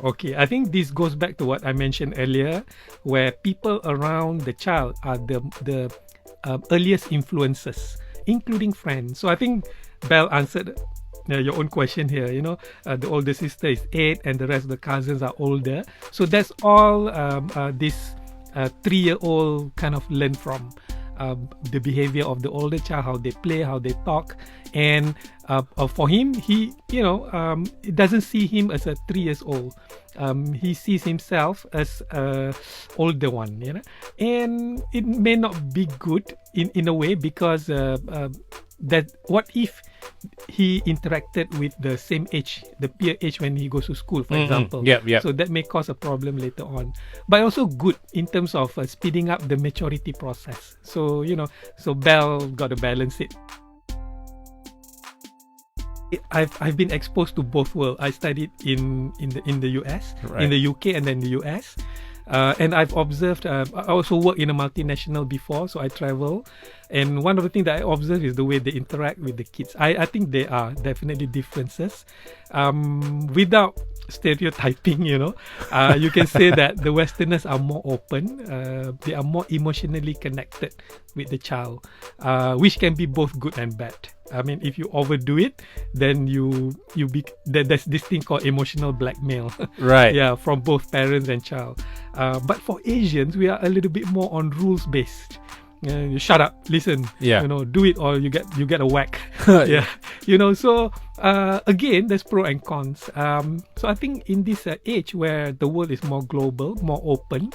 Okay, I think this goes back to what I mentioned earlier, where people around the child are the earliest influences, including friends. So I think Bel answered your own question here. The older sister is 8 and the rest of the cousins are older. So that's all this 3-year-old kind of learn from. The behavior of the older child, how they play, how they talk, and for him, it doesn't see him as a 3 years old. He sees himself as a older one, and it may not be good in a way, because that what if he interacted with the same age, the peer age, when he goes to school, for example. So that may cause a problem later on, but also good in terms of speeding up the maturity process. So so Bel got to balance it. I've been exposed to both worlds. I studied in the US, in the UK, and then the US. And I've observed, I also worked in a multinational before, so I travel. And one of the things that I observe is the way they interact with the kids. I think there are definitely differences. Without stereotyping, you can say that the Westerners are more open. They are more emotionally connected with the child, which can be both good and bad. I mean, if you overdo it, then there's this thing called emotional blackmail. Right. Yeah, from both parents and child. But for Asians, we are a little bit more on rules based. You shut up, listen. Yeah. Do it or you get a whack. Yeah. So again, there's pro and cons. So I think in this age where the world is more global, more open,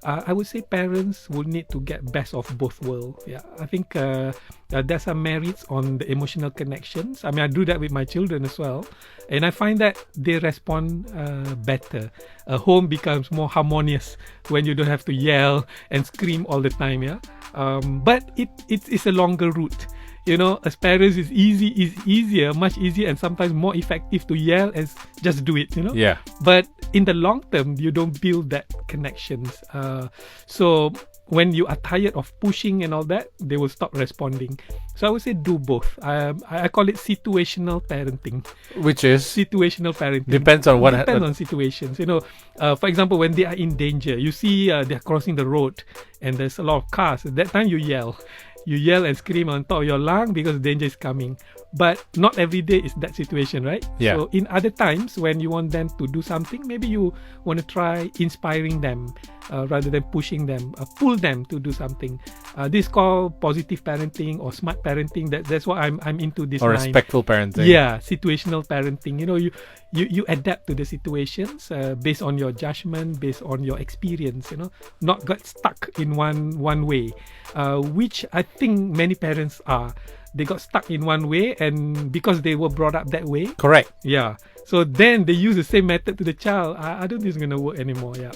I would say parents will need to get best of both worlds. Yeah, I think there's some merits on the emotional connections. I mean, I do that with my children as well, and I find that they respond better. A home becomes more harmonious when you don't have to yell and scream all the time. Yeah, but it's a longer route. As parents, it's easier, much easier, and sometimes more effective to yell and just do it. Yeah. But in the long term, you don't build that connections. So when you are tired of pushing and all that, they will stop responding. So I would say do both. I call it situational parenting. Which is? Situational parenting. Depends on what Depends on situations. For example, when they are in danger, you see they're crossing the road and there's a lot of cars. At that time, you yell. You yell and scream on top of your lung because danger is coming. But not every day is that situation, right? Yeah. So in other times when you want them to do something, maybe you want to try inspiring them rather than pushing them, pull them to do something. This is called positive parenting or smart parenting. That's what I'm into this or line. Respectful parenting. Yeah, situational parenting. You adapt to the situations based on your judgment, based on your experience. Not got stuck in one way, which I think many parents are. They got stuck in one way, and because they were brought up that way. Correct. Yeah. So then they use the same method to the child. I don't think it's gonna work anymore. Yeah.